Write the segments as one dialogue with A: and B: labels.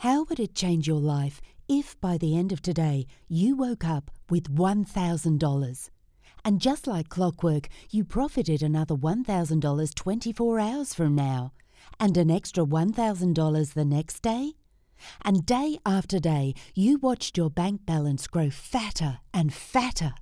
A: How would it change your life if by the end of today you woke up with $1,000? And just like clockwork, you profited another $1,000 24 hours from now, and an extra $1,000 the next day? And day after day, you watched your bank balance grow fatter and fatter.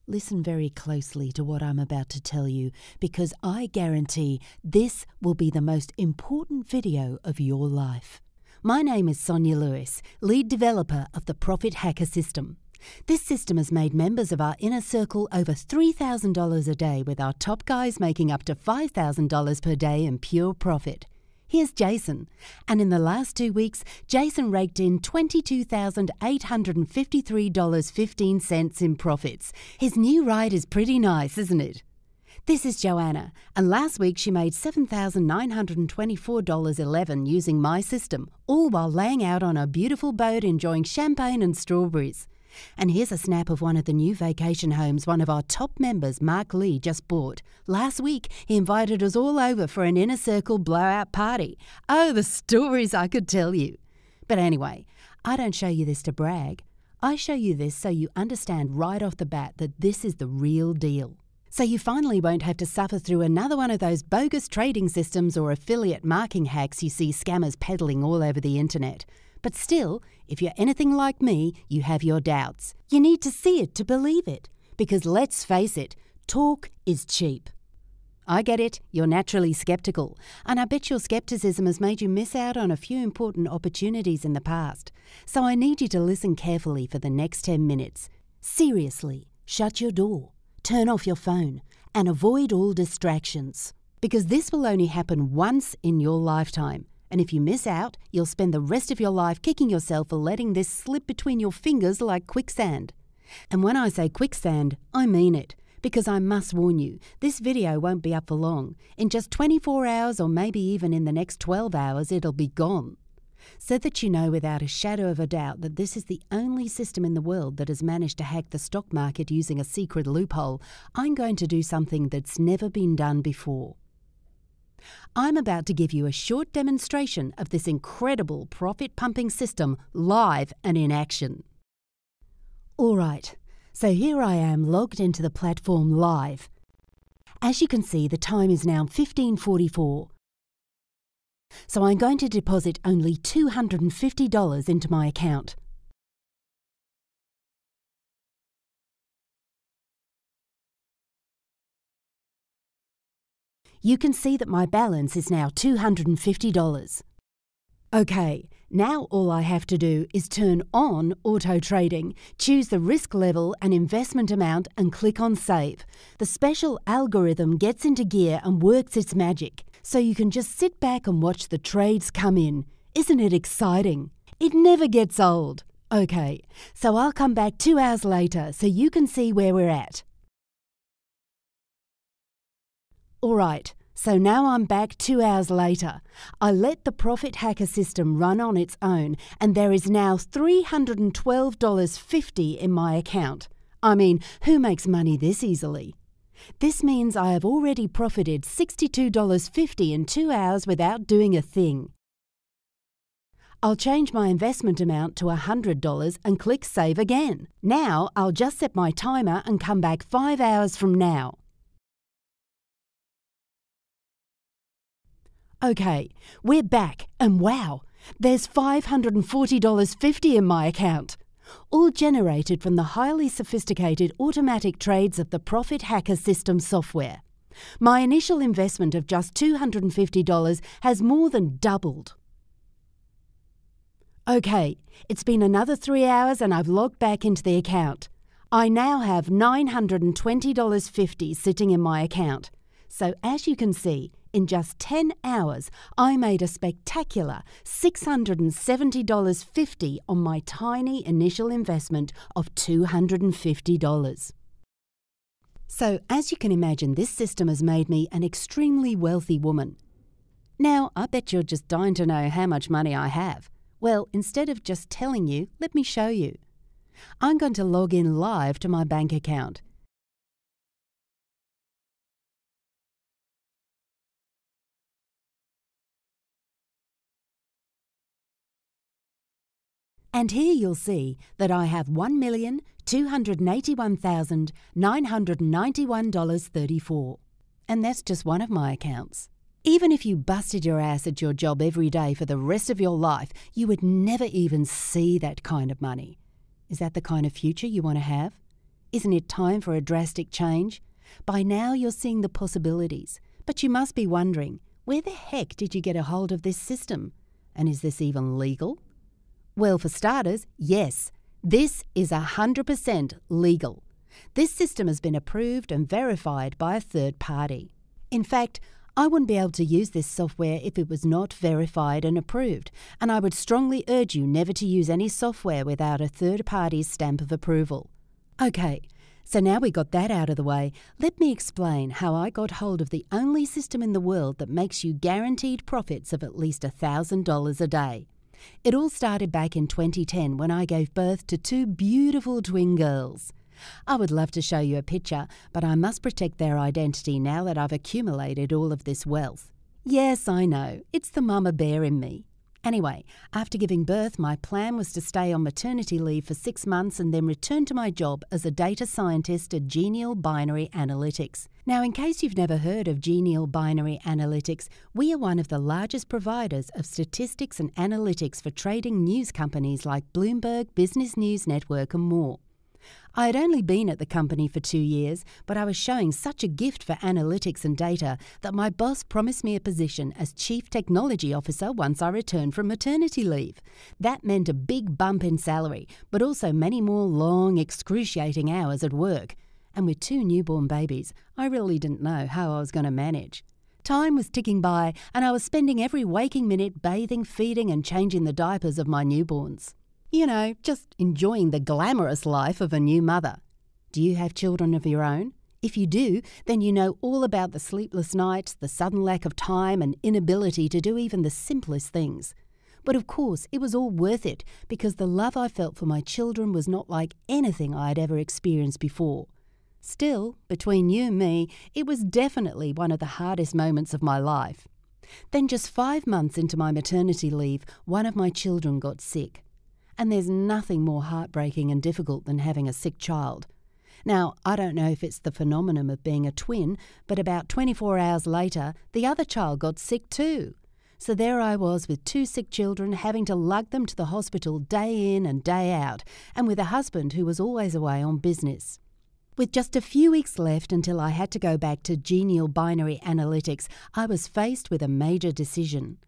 A: Listen very closely to what I'm about to tell you, because I guarantee this will be the most important video of your life. My name is Sonia Lewis, lead developer of the Profit Hacker System. This system has made members of our inner circle over $3,000 a day, with our top guys making up to $5,000 per day in pure profit. Here's Jason, and in the last 2 weeks, Jason raked in $22,853.15 in profits. His new ride is pretty nice, isn't it? This is Joanna, and last week she made $7,924.11 using my system, all while laying out on a beautiful boat enjoying champagne and strawberries. And here's a snap of one of the new vacation homes one of our top members, Mark Lee, just bought. Last week, he invited us all over for an inner circle blowout party. Oh, the stories I could tell you. But anyway, I don't show you this to brag. I show you this so you understand right off the bat that this is the real deal. So you finally won't have to suffer through another one of those bogus trading systems or affiliate marketing hacks you see scammers peddling all over the internet. But still, if you're anything like me, you have your doubts. You need to see it to believe it. Because let's face it, talk is cheap. I get it, you're naturally skeptical, and I bet your skepticism has made you miss out on a few important opportunities in the past. So I need you to listen carefully for the next 10 minutes. Seriously, shut your door, turn off your phone, and avoid all distractions. Because this will only happen once in your lifetime. And if you miss out, you'll spend the rest of your life kicking yourself for letting this slip between your fingers like quicksand. And when I say quicksand, I mean it. Because I must warn you, this video won't be up for long. In just 24 hours, or maybe even in the next 12 hours, it'll be gone. So that you know without a shadow of a doubt that this is the only system in the world that has managed to hack the stock market using a secret loophole, I'm going to do something that's never been done before. I'm about to give you a short demonstration of this incredible profit-pumping system live and in action. Alright, so here I am logged into the platform live. As you can see, the time is now 15:44. So I'm going to deposit only $250 into my account. You can see that my balance is now $250. Okay, now all I have to do is turn on auto trading, choose the risk level and investment amount and click on save. The special algorithm gets into gear and works its magic, so you can just sit back and watch the trades come in. Isn't it exciting? It never gets old. Okay, so I'll come back 2 hours later so you can see where we're at. Alright, so now I'm back 2 hours later. I let the Profit Hacker System run on its own, and there is now $312.50 in my account. I mean, who makes money this easily? This means I have already profited $62.50 in 2 hours without doing a thing. I'll change my investment amount to $100 and click Save again. Now I'll just set my timer and come back 5 hours from now. Okay, we're back, and wow, there's $540.50 in my account, all generated from the highly sophisticated automatic trades of the Profit Hacker System software. My initial investment of just $250 has more than doubled. Okay, it's been another 3 hours and I've logged back into the account. I now have $920.50 sitting in my account. So as you can see, in just 10 hours, I made a spectacular $670.50 on my tiny initial investment of $250. So, as you can imagine, this system has made me an extremely wealthy woman. Now, I bet you're just dying to know how much money I have. Well, instead of just telling you, let me show you. I'm going to log in live to my bank account. And here you'll see that I have $1,281,991.34. And that's just one of my accounts. Even if you busted your ass at your job every day for the rest of your life, you would never even see that kind of money. Is that the kind of future you want to have? Isn't it time for a drastic change? By now you're seeing the possibilities, but you must be wondering, where the heck did you get a hold of this system? And is this even legal? Well, for starters, yes, this is 100% legal. This system has been approved and verified by a third party. In fact, I wouldn't be able to use this software if it was not verified and approved, and I would strongly urge you never to use any software without a third party's stamp of approval. Okay, so now we got that out of the way, let me explain how I got hold of the only system in the world that makes you guaranteed profits of at least $1,000 a day. It all started back in 2010 when I gave birth to 2 beautiful twin girls. I would love to show you a picture, but I must protect their identity now that I've accumulated all of this wealth. Yes, I know, it's the mama bear in me. Anyway, after giving birth, my plan was to stay on maternity leave for 6 months and then return to my job as a data scientist at Genial Binary Analytics. Now, in case you've never heard of Genial Binary Analytics, we are one of the largest providers of statistics and analytics for trading news companies like Bloomberg, Business News Network and more. I had only been at the company for 2 years, but I was showing such a gift for analytics and data that my boss promised me a position as Chief Technology Officer once I returned from maternity leave. That meant a big bump in salary, but also many more long, excruciating hours at work. And with 2 newborn babies, I really didn't know how I was going to manage. Time was ticking by, and I was spending every waking minute bathing, feeding and changing the diapers of my newborns. You know, just enjoying the glamorous life of a new mother. Do you have children of your own? If you do, then you know all about the sleepless nights, the sudden lack of time and inability to do even the simplest things. But of course, it was all worth it because the love I felt for my children was not like anything I had ever experienced before. Still, between you and me, it was definitely one of the hardest moments of my life. Then just 5 months into my maternity leave, one of my children got sick. And there's nothing more heartbreaking and difficult than having a sick child. Now, I don't know if it's the phenomenon of being a twin, but about 24 hours later, the other child got sick too. So there I was with 2 sick children, having to lug them to the hospital day in and day out, and with a husband who was always away on business. With just a few weeks left until I had to go back to Genial Binary Analytics, I was faced with a major decision.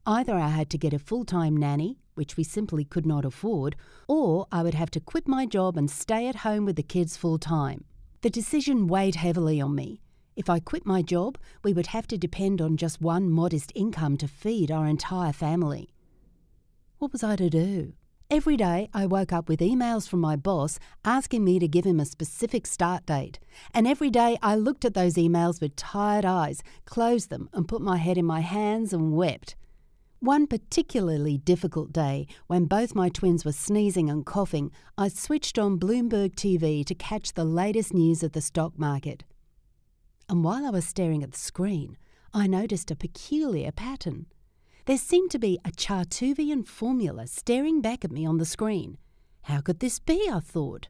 A: Either I had to get a full-time nanny, which we simply could not afford, or I would have to quit my job and stay at home with the kids full-time. The decision weighed heavily on me. If I quit my job, we would have to depend on just one modest income to feed our entire family. What was I to do? Every day I woke up with emails from my boss asking me to give him a specific start date, and every day I looked at those emails with tired eyes, closed them and put my head in my hands and wept. One particularly difficult day, when both my twins were sneezing and coughing, I switched on Bloomberg TV to catch the latest news of the stock market. And while I was staring at the screen, I noticed a peculiar pattern. There seemed to be a Chartuvian formula staring back at me on the screen. How could this be, I thought.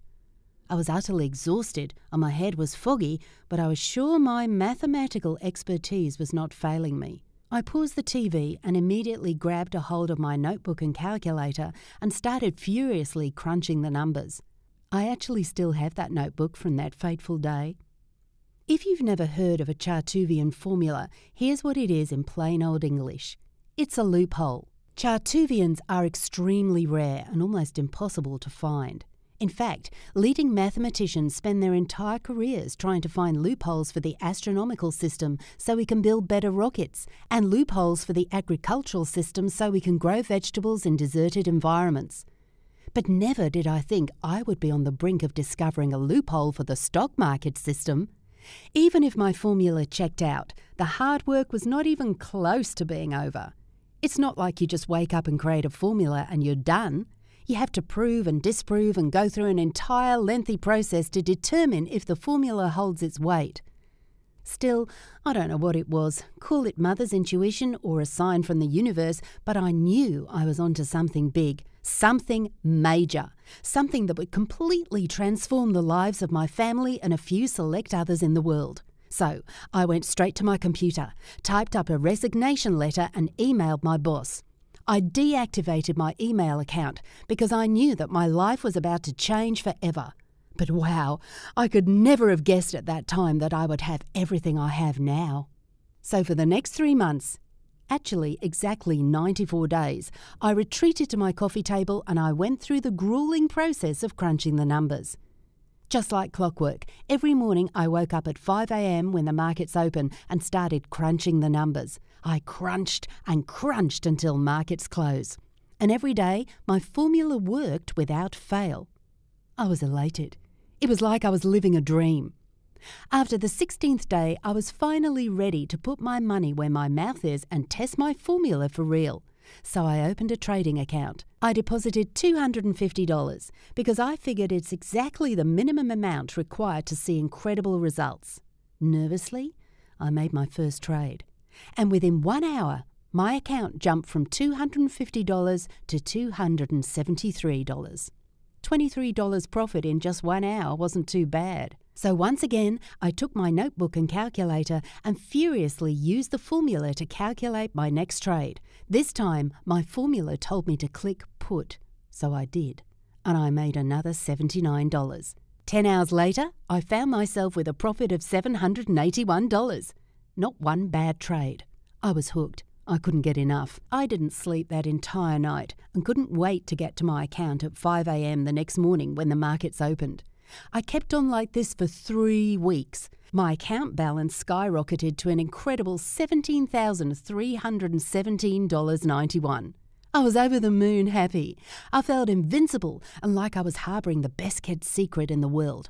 A: I was utterly exhausted and my head was foggy, but I was sure my mathematical expertise was not failing me. I paused the TV and immediately grabbed a hold of my notebook and calculator and started furiously crunching the numbers. I actually still have that notebook from that fateful day. If you've never heard of a Chartuvian formula, here's what it is in plain old English. It's a loophole. Chartuvians are extremely rare and almost impossible to find. In fact, leading mathematicians spend their entire careers trying to find loopholes for the astronomical system so we can build better rockets, and loopholes for the agricultural system so we can grow vegetables in deserted environments. But never did I think I would be on the brink of discovering a loophole for the stock market system. Even if my formula checked out, the hard work was not even close to being over. It's not like you just wake up and create a formula and you're done. You have to prove and disprove and go through an entire lengthy process to determine if the formula holds its weight. Still, I don't know what it was. Call it mother's intuition or a sign from the universe, but I knew I was onto something big, something major, something that would completely transform the lives of my family and a few select others in the world. So I went straight to my computer, typed up a resignation letter and emailed my boss. I deactivated my email account because I knew that my life was about to change forever. But wow, I could never have guessed at that time that I would have everything I have now. So for the next 3 months, actually exactly 94 days, I retreated to my coffee table and I went through the grueling process of crunching the numbers. Just like clockwork, every morning I woke up at 5 a.m. when the markets open and started crunching the numbers. I crunched and crunched until markets close. And every day, my formula worked without fail. I was elated. It was like I was living a dream. After the 16th day, I was finally ready to put my money where my mouth is and test my formula for real. So I opened a trading account. I deposited $250 because I figured it's exactly the minimum amount required to see incredible results. Nervously, I made my first trade. And within 1 hour, my account jumped from $250 to $273. $23 profit in just 1 hour wasn't too bad. So once again, I took my notebook and calculator and furiously used the formula to calculate my next trade. This time, my formula told me to click put, so I did, and I made another $79. 10 hours later, I found myself with a profit of $781. Not one bad trade. I was hooked. I couldn't get enough. I didn't sleep that entire night and couldn't wait to get to my account at 5 a.m. the next morning when the markets opened. I kept on like this for 3 weeks. My account balance skyrocketed to an incredible $17,317.91. I was over the moon happy. I felt invincible and like I was harbouring the best-kept secret in the world.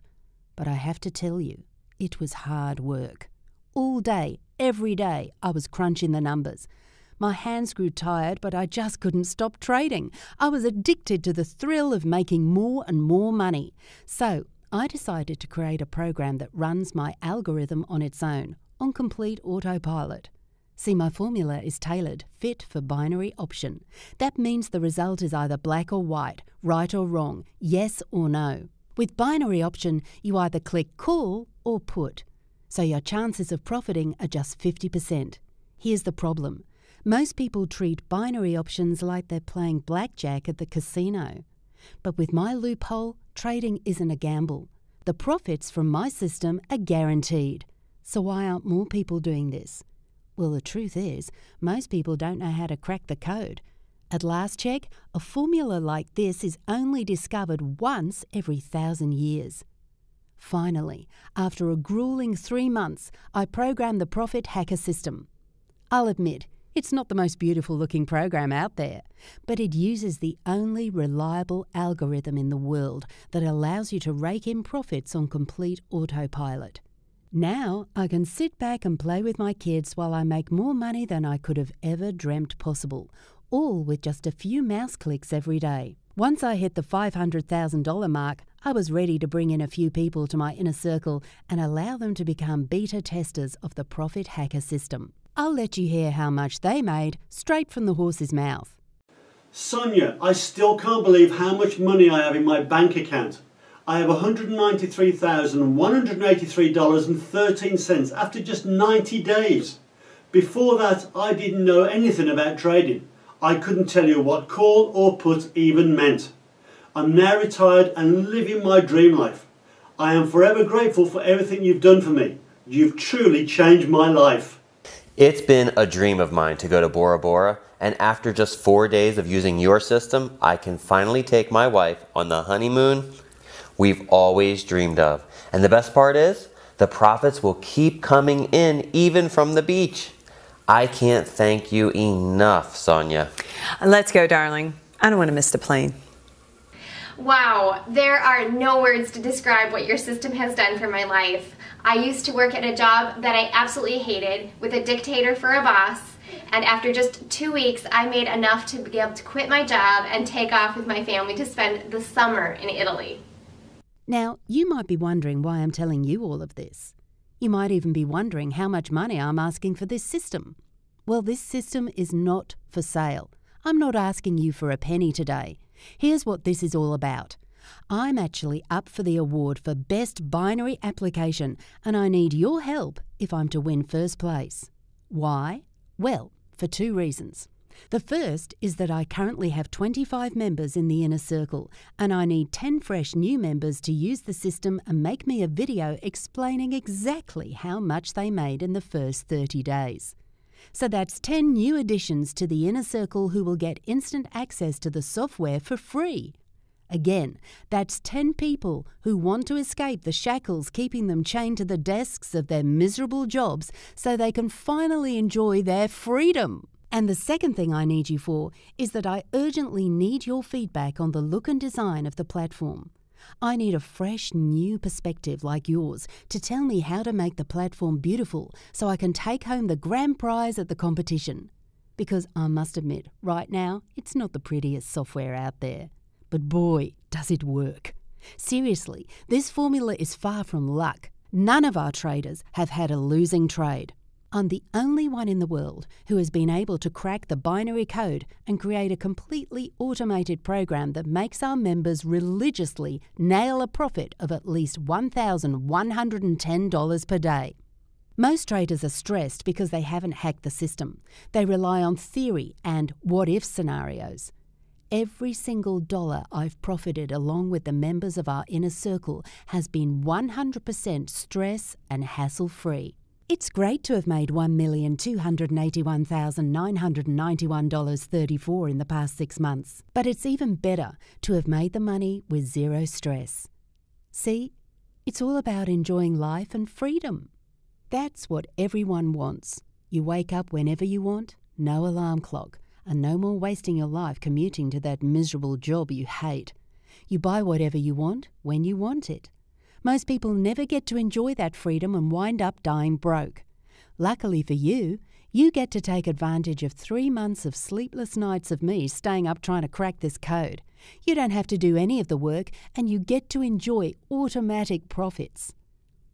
A: But I have to tell you, it was hard work. All day, every day, I was crunching the numbers. My hands grew tired, but I just couldn't stop trading. I was addicted to the thrill of making more and more money. So I decided to create a program that runs my algorithm on its own, on complete autopilot. See, my formula is tailored, fit for binary option. That means the result is either black or white, right or wrong, yes or no. With binary option, you either click call or put. So your chances of profiting are just 50%. Here's the problem. Most people treat binary options like they're playing blackjack at the casino. But with my loophole, trading isn't a gamble. The profits from my system are guaranteed. So why aren't more people doing this? Well, the truth is, most people don't know how to crack the code. At last check, a formula like this is only discovered once every 1,000 years. Finally, after a grueling 3 months, I programmed the Profit Hacker system. I'll admit, it's not the most beautiful looking program out there, but it uses the only reliable algorithm in the world that allows you to rake in profits on complete autopilot. Now I can sit back and play with my kids while I make more money than I could have ever dreamt possible, all with just a few mouse clicks every day. Once I hit the $500,000 mark, I was ready to bring in a few people to my inner circle and allow them to become beta testers of the Profit Hacker system. I'll let you hear how much they made straight from the horse's mouth.
B: Sonia, I still can't believe how much money I have in my bank account. I have $193,183.13 after just 90 days. Before that, I didn't know anything about trading. I couldn't tell you what call or put even meant. I'm now retired and living my dream life. I am forever grateful for everything you've done for me. You've truly changed my life.
C: It's been a dream of mine to go to Bora Bora, and after just 4 days of using your system, I can finally take my wife on the honeymoon we've always dreamed of. And the best part is, the profits will keep coming in even from the beach. I can't thank you enough, Sonia.
D: Let's go, darling. I don't want to miss the plane.
E: Wow, there are no words to describe what your system has done for my life. I used to work at a job that I absolutely hated with a dictator for a boss, and after just 2 weeks I made enough to be able to quit my job and take off with my family to spend the summer in Italy.
A: Now, you might be wondering why I'm telling you all of this. You might even be wondering how much money I'm asking for this system. Well, this system is not for sale. I'm not asking you for a penny today. Here's what this is all about. I'm actually up for the award for Best Binary Application, and I need your help if I'm to win first place. Why? Well, for 2 reasons. The first is that I currently have 25 members in the inner circle, and I need 10 fresh new members to use the system and make me a video explaining exactly how much they made in the first 30 days. So that's 10 new additions to the inner circle who will get instant access to the software for free. Again, that's 10 people who want to escape the shackles keeping them chained to the desks of their miserable jobs so they can finally enjoy their freedom. And the second thing I need you for is that I urgently need your feedback on the look and design of the platform. I need a fresh, new perspective like yours to tell me how to make the platform beautiful so I can take home the grand prize at the competition. Because I must admit, right now, it's not the prettiest software out there. But boy, does it work. Seriously, this formula is far from luck. None of our traders have had a losing trade. I'm the only one in the world who has been able to crack the binary code and create a completely automated program that makes our members religiously nail a profit of at least $1,110 per day. Most traders are stressed because they haven't hacked the system. They rely on theory and what-if scenarios. Every single dollar I've profited along with the members of our inner circle has been 100% stress and hassle-free. It's great to have made $1,281,991.34 in the past 6 months, but it's even better to have made the money with zero stress. See, it's all about enjoying life and freedom. That's what everyone wants. You wake up whenever you want, no alarm clock, and no more wasting your life commuting to that miserable job you hate. You buy whatever you want when you want it. Most people never get to enjoy that freedom and wind up dying broke. Luckily for you, you get to take advantage of 3 months of sleepless nights of me staying up trying to crack this code. You don't have to do any of the work and you get to enjoy automatic profits.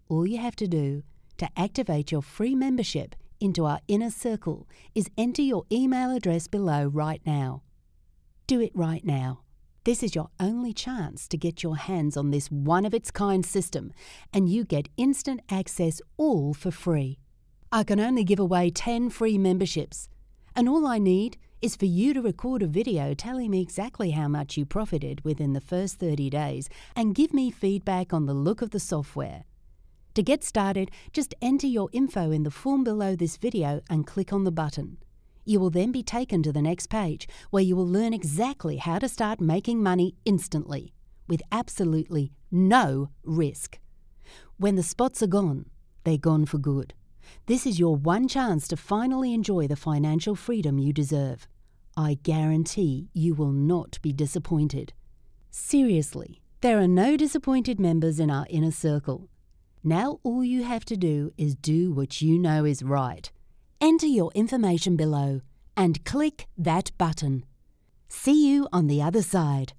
A: All you have to do to activate your free membership into our inner circle is enter your email address below right now. Do it right now. This is your only chance to get your hands on this one-of-its-kind system, and you get instant access all for free. I can only give away 10 free memberships, and all I need is for you to record a video telling me exactly how much you profited within the first 30 days and give me feedback on the look of the software. To get started, just enter your info in the form below this video and click on the button. You will then be taken to the next page where you will learn exactly how to start making money instantly, with absolutely no risk. When the spots are gone, they're gone for good. This is your one chance to finally enjoy the financial freedom you deserve. I guarantee you will not be disappointed. Seriously, there are no disappointed members in our inner circle. Now all you have to do is do what you know is right. Enter your information below and click that button. See you on the other side.